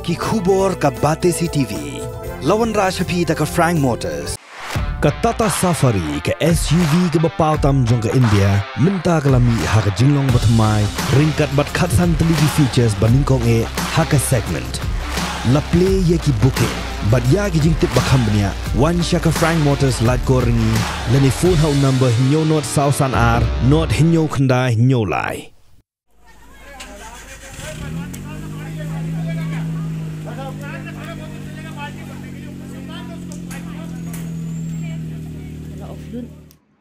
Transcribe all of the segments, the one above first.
ki khubor ka Batesi TV. Lawan Rashapi ka Frank Motors. Ka Tata Safari ka SUV ka bapau tam jong ka India. Minta ka lami ha ka jinglong batmai. Ringkat bat khatsan teligi features baningkong ha ka segment. La play ye ki booking. But ya ki jing tip ba company one shaka Frank Motors light ko ringi. Lani phone hau number hinyo not Sausan R. Not hinyo khanda hinyo lai.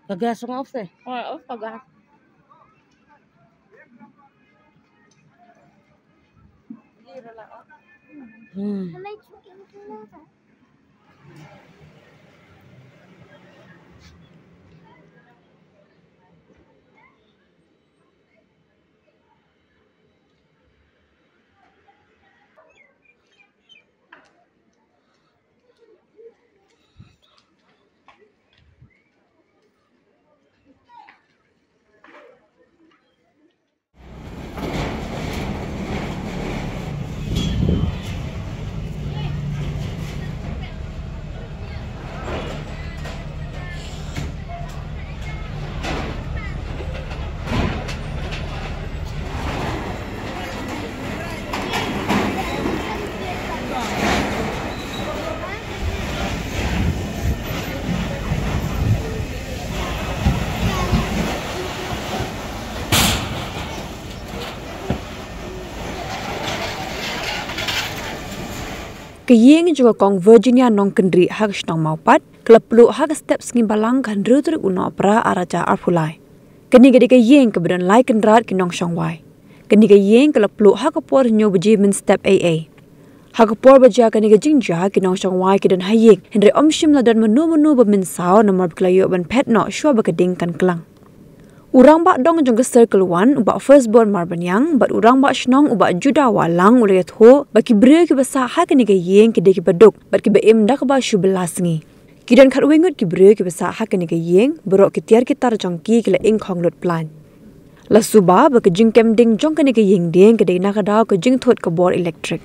Kagasong off eh. Off kagas. Kayeng juga kong Virginia nong kendri hak stong maupat, keleplu hak steps ngi balang kan rutrik uno pra araja arpulai. Keni gede kayeng kebedan lai kendrat kinong shongwai. Keni kayeng keleplu hak kapor nyo beji min step AA. Hak kapor baja keni kejingja kinong shongwai kidan hayeng, hendri omshim ladan menu-menu bemin sao nomor bekelayo ban pet no shua bekeding kan kelang. Urang bak dong jong ke circle 1 ubak firstborn marbanyang, bat urang bak shnong ubak juda walang ulai tho, baki beri ke besar hak ni ke yeng ke deki baduk, bat ke beim dak ba shu belas ngi. Kidan kat wengut ke beri ke besar hak ni ke yeng, berok ke tiar kitar jongki ke le ing khong lut plan. La suba ba ke jing kem ding jong ke ni ke yeng ding ke dei nak daw ke jing thot ke bor elektrik.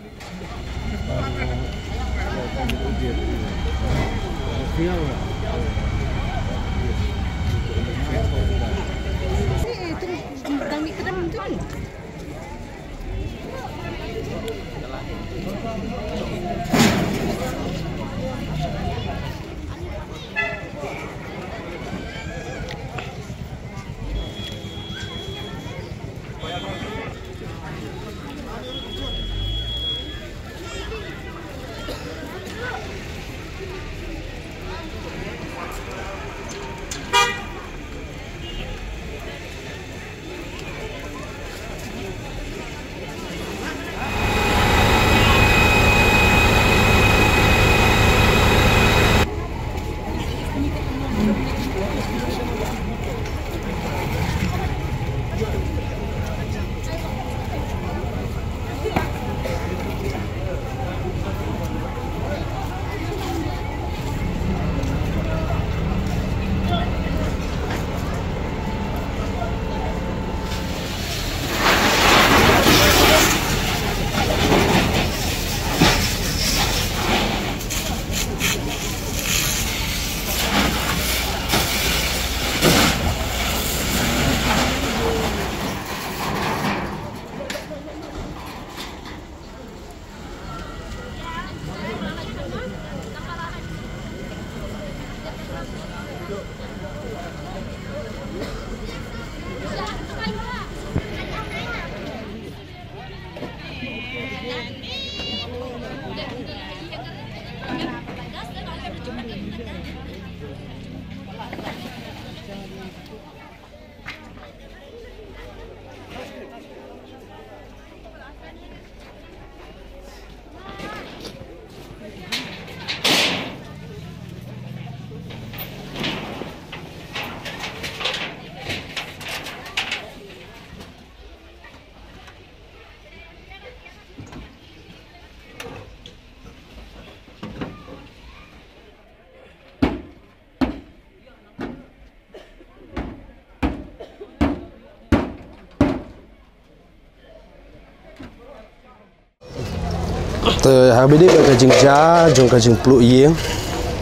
Te habis dia ke jingja jong ke jing pluk yeng.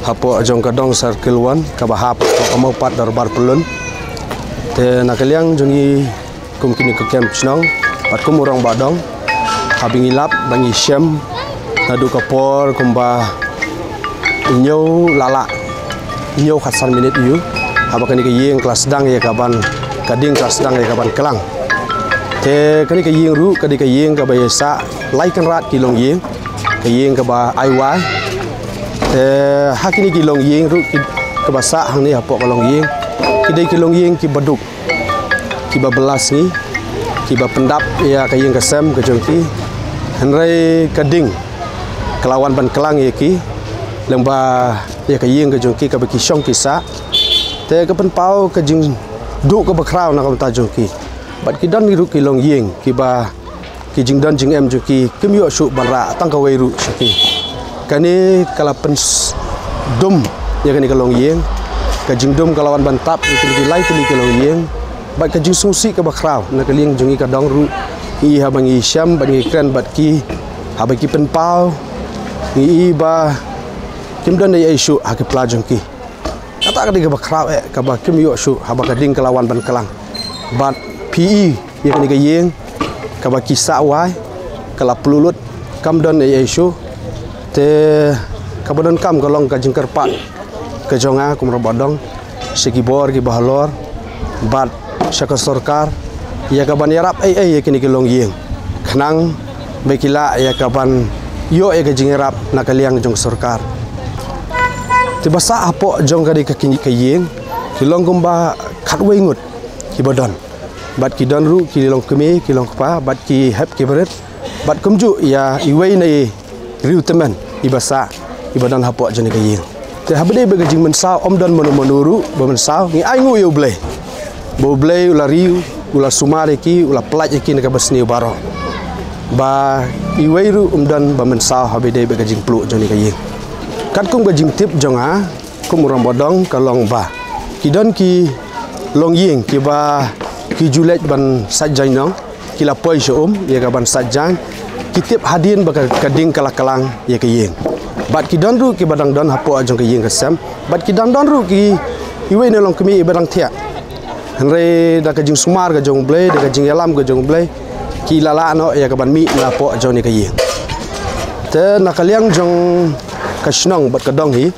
Hapo jong ke dong circle 1 ka bahap ko mau pat darbar pelun. Te nakaliang jongi kum kini ke camp snong pat kum orang badong. Habing ilap bangi syam nadu kapor kumba inyo lala inyo khatsan minit yu. Habakani ke yeng kelas dang ya kaban kading kelas dang ya kaban kelang. Te kani ke yeng ru kadi ke yeng ka bayasa laikan rat kilong yeng ke yeng ka ba aiwai te hakini kilong yeng ru ke basa hang ni apok kalong yeng kidai kilong yeng ki baduk ki ba belas ni ki ba pendap ya ke yeng kesem ke jongki henrai kading kelawan ban kelang ye ki lembah ya ke yeng ke jongki ka ba kisong kisa te ke penpau ke jing duk ke bakrau nak ta jongki bat kidan ni ru kilong yeng ki ba ki jing dan jing em juki kim yo shu bara tang ka wei ru shaki kani kala pens dum ya kani kalong yeng ka jing dum kalawan bantap ki lai ki kalong yeng bat ka jing sungsi ka bakrau na ka ling jungi ka dong ru i ha bangi syam bangi kran bat ki ha bagi pen pau i ba kim dan ai shu ha ki plajung ki kata ka di ka bakrau ka ba kim yo shu ha ba ka ding kalawan ban kelang bat PE ya kani ka yeng ka ba kisa wai kala pelulut kam don ai shu te kabadon kam kalong ka jingkar pat ke jonga kum robodong segi bor ki bahalor bat syaka sarkar ya kaban yarap ai ya kini kilong yeng khnang bekila ya kaban yo ya ke jingrap nakaliang jong sarkar te basa apo jong ka di ka kini ka yeng kilong kumba khatwei ngut ki badon bat ki don ru ki long kemi ki long pa bat ki hep ki beret bat kumju ya iwei nei riu teman ibasa ibadan hapo jani ka yeng te habde be jing mensau om don monuru be mensau ngi ai ngu yo ble bo ble ula riu ula sumare ki ula plaj ki ne ka besni baro ba iwei ru don be mensau habde be jing pluk jani ka yeng kat kum be jing tip jonga kum ram bodong kalong ba ki don ki long yeng ki ba ki julet ban sajjan nong ki la poi shom ye ka ban sajjan ki tip hadin ba kading kala kalang ye ka yeng bat ki don ru ki badang don hapo ajong ka yeng ka sam bat ki dan don ru ki iwe ne long kemi badang thia henre da ka jing sumar ka jong ble da ka jing yalam ka jong ble ki lala no ya ka ban mi la po ajong ni ka yeng te nakaliang jong ka snong bat ka dong hi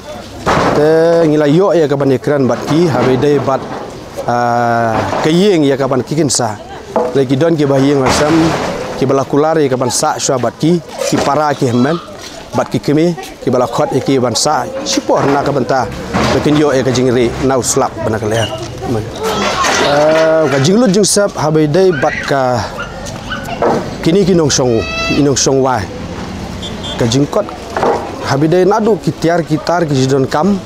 te ngila yo ya ka ban ekran bat ki habe dei bat ka yeng ya ka ban kikin sa lagi don ki ba yeng asam ki bala kulare ka ban sa syabat ki para ki hemen bat ki kemi ki bala khot ki ban sa sipor na ka banta lekin yo e ka jingri nau slap bana ka ler ka jinglu jing sap habai dai bat ka kini ki nong song wai ka jingkot habai dai nadu ki tiar gitar ki don kam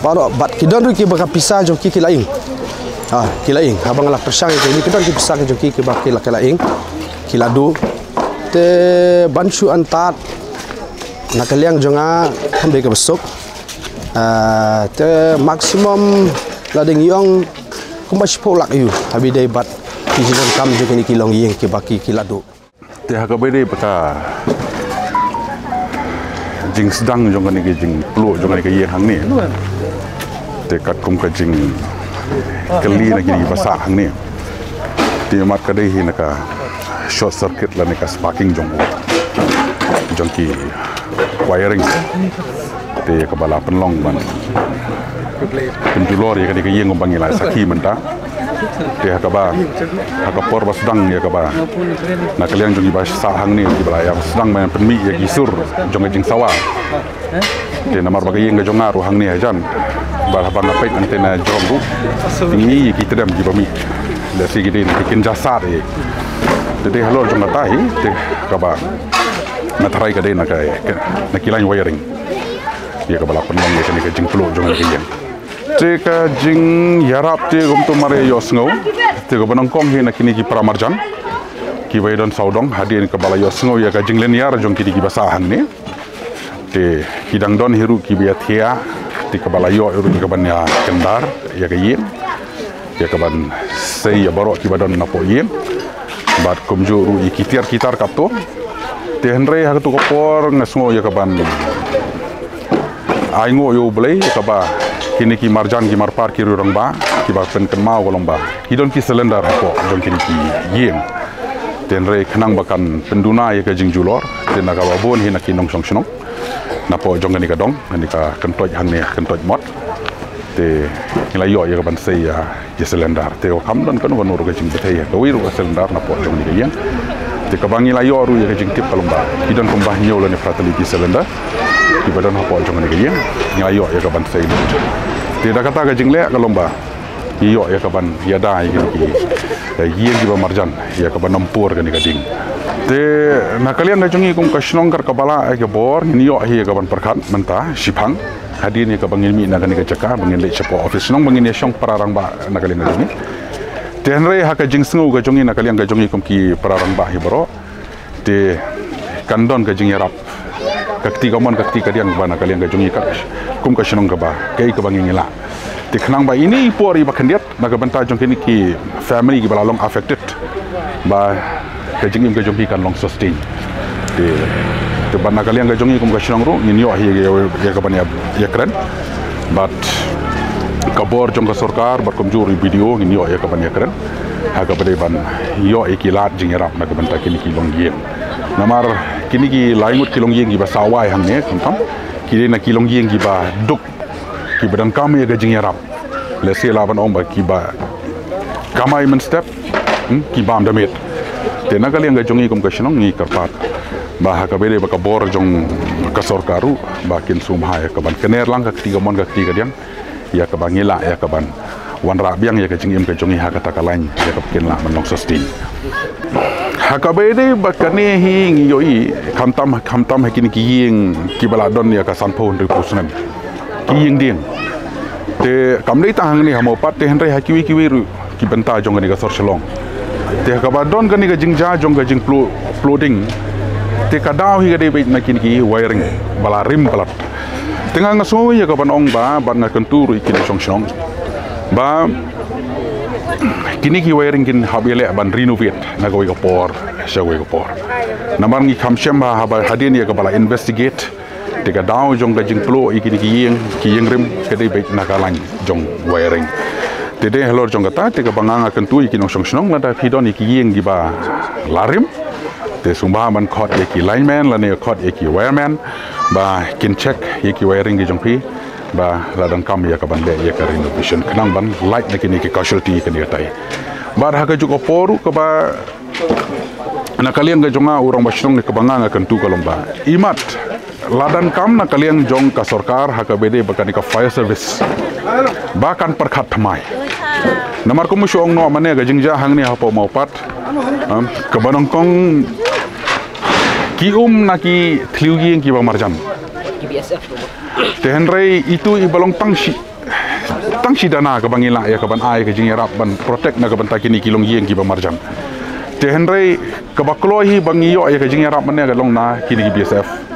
paro bat ki don ru ki ba ka pisah jong ki laing kilaing habang la persang ini kita ki pisah ke joki ki ba ki laing kiladu te bansu antat nakaliang jonga hambe ke besok te maksimum lading yong kumbas polak yu habi dai bat ki jidon kam jo ni kilong yeng ki baki kiladu te hakabe dai baka jing sedang jonga ni jing plu jonga ni yeng hang ni te kat kum ka jing kali lagi di basah hang ni ti mat ka dai hin ka short circuit la ni ka sparking jongki wiring te ka bala penlong ban penjulor ya ka di yeng ngombangi la saki menta te ka ba ka por basdang ya ka ba na kalian jongi basah hang ni di bala ya sedang main penmi ya gisur jonga jing sawa te namar bagai yeng jonga ru hang ni hajan bala bang apet antena jonggu ini kita dam di bami da sigi din bikin jasar e de halo jonga tahi te kaba na tarai ka dei na kilan wiring ya ka bala penong ya ka jing plo jonga ke yeng te ka jing yarap te gum to mare yosngo te go banong kong he na kini ki pramarjan ki waidon saudong hadin ka bala yosngo ya ka jing leniar jong ki basahan ni te hidang don hiru ki biat hia di kepala yo uru di kaban ya kendar ya ke yim ya kaban sei ya baro ki badon napo yim bat kumju ru ikitar kapto te henry ha tu kopor ngasngo ya kaban aingo yo blai ka ba kini ki marjan ki marpar ki rurang ba ki ba pen kan mau golong ba ki don ki selendar ko jong kini ki yeng ten re khnang bakan penduna ya ka jing julor ten naga ba bon hina ki nong song snong na po jong ni ka dong ni ka kentoj hang ne kentoj mot te ngila yo ya ka ban sei ya selendar te o kam don kan wonur ka jing bethe ya ka wiru selendar na po jong ni ka yeng te ka bangi la yo ru ya ka jing tip kalong ba ki don ko ba nyol ni frateli ki selendar di badan apa jong ni gayeng ngayo ya kaban sei tidak kata gajing le kalomba iyo ya kaban ya da ya yeng di marjan ya kaban nampur kan gading te nakalian gajongi kum kasnong kar kabala ya bor ni yo ya kaban perkat menta sipang hadin ya kabang ilmi na kan gajaka bangin le chapo office nong bangin ya syong pararang ba nakalian gajongi te henry hakajing sngu gajongi nakalian gajongi kum ki pararang ba hi boro te kandon gajing yarap kakti kamon kakti kadiang bana kalian gajungi kak kum kasinong ka ba kay ka bangingila tikhnang ba ini pori ba kandiat nagabanta jong kini ki family ki balalong affected ba kajing gajungi kan long sustain de bana kalian gajungi kum kasinong ru ninyo ya ka banya ya keren but kabor jong ka sarkar bar kum juri video ninyo ya ka banya keren ha ka bade ban yo ikilat jingerap nagabanta kini ki long yen namar kini ki laingut kilong yeng ki ba sawai hang ne kam kini na kilong yeng ki ba duk ki badan kam ya gajing yarap le se laban om ba ki ba kamai men step ki bam damit te na kali ang gajong ikum kasinong ni karpat ba ha ka bede ba ka bor jong ka sorkaru ba kin sumha ya ka ban kener lang ka tiga mon ka tiga diang ya ka bangila ya ka ban wan ra biang ya gajing im ka jongi ha ka takalain ya ka kin la manong sustain hakabede bakane hi ngiyoi khamtam hakini ki yeng ki baladon ya ka sanpon ri pusnan ki yeng ding te kamdei tahang ni hamo pat te henry hakiwi kiwi ru ki benta jong ni ka sor shalong te hakabadon kan ni ka jingja jong ka jing floating te kadau hi gade bait na kini ki wiring bala rim balat tengah ngaso ya ka ban ong ba ban na kentur ikini song ba kini ki wiring kin habile ban renovate na go por shawe go por namar ngi khamshem ba haba hadin ya bala investigate tiga daw jong gajing plo ikini ki yeng rim kede bait na kalang jong wiring tede helor jong kata tiga banganga kentu ikini song lada pidon iki yeng gi ba larim te sumba man khot iki lineman la ne khot iki wireman ba kin check iki wiring gi jong pi ba ladang kam ya kaban le ya ka renovation kanang ban light na kini ki casualty kini tai bar ha juga poru ka ba na kalian ga jonga urang basong ni kabanga kan tu kalomba imat ladan kam na kalian jong ka sarkar ha ka bede bakani ka fire service bakan perkhat thamai namar ko musyong no mane ga jingja hang ni ha po maupat kabanong kong ki na ki thliugi ki ba marjan te henry itu ibalong tangsi dana ka bangila ya ka ban ai ka jingerap ban protect na ka ban takini kilong yeng ki ba marjan te henry ka bakloi bangiyo ya ka jingerap man ya long na kini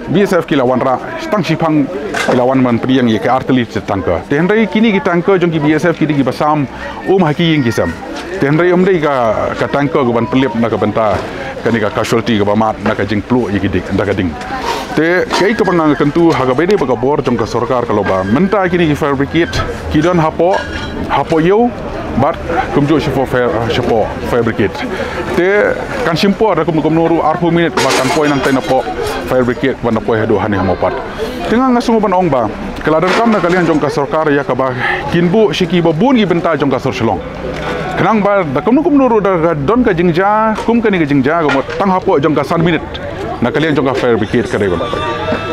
BSF kila wanra tangsi phang kila wan man priyang ya ka artillery tanka te henry kini ki tanka jong ki BSF kini ki basam haki yeng ki sam te henry dei ka tanka ka ban pelip na ka banta kani ka casualty ka ba mat na ka jing plu ikidik ndaka ding te kai ka pangang kentu haga bede baga bor jong ka sarkar kalau ba menta kini ki fire brigade kidon hapo yo bat kumjo shifo fire brigade te kan simpor da kum nuru arpu minute ba kan poi nang taina po fire brigade ban poi hado hani hamopat tinga ngasungo ban ong ba kaladan kam na kalian jong ka sarkar ya ka ba kinbu shiki ba bun gi benta jong ka sor shalong kenang ba da kum nuru da don ka jingja kum kani ka jingja go tang hapo jong ka san minute na kalian jong ka fire brigade ka regon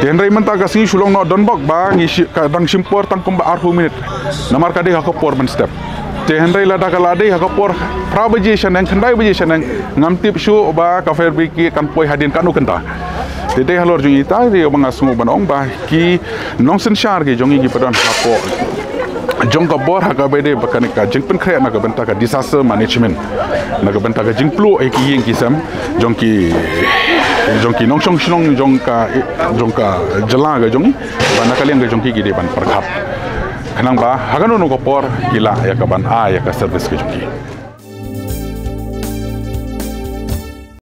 te henry menta ka si sulong no don bok ba ngi ka dang simpor tang kum ba arpu minute namar ka de ha ko por man step te henry lada ka lade ha ko por prabaji shanang khandai baji shanang ngamtip shu ba ka fire brigade kan poi hadin kanu kenta te de halor jung ita de banga sungu banong ba ki nong sen shar ge jong gi padon hapo jong ka bor ha ka bede bakani ka jing pen khre na ka benta ka disaster management na ka benta ka jing plu e ki yeng ki sam jong ki nong jong ka jala ga jong ba na kalian ga jong ki de ban perkhat kanang ba ha ka no ko por kila ya ka ban a ya ka service ke jong ki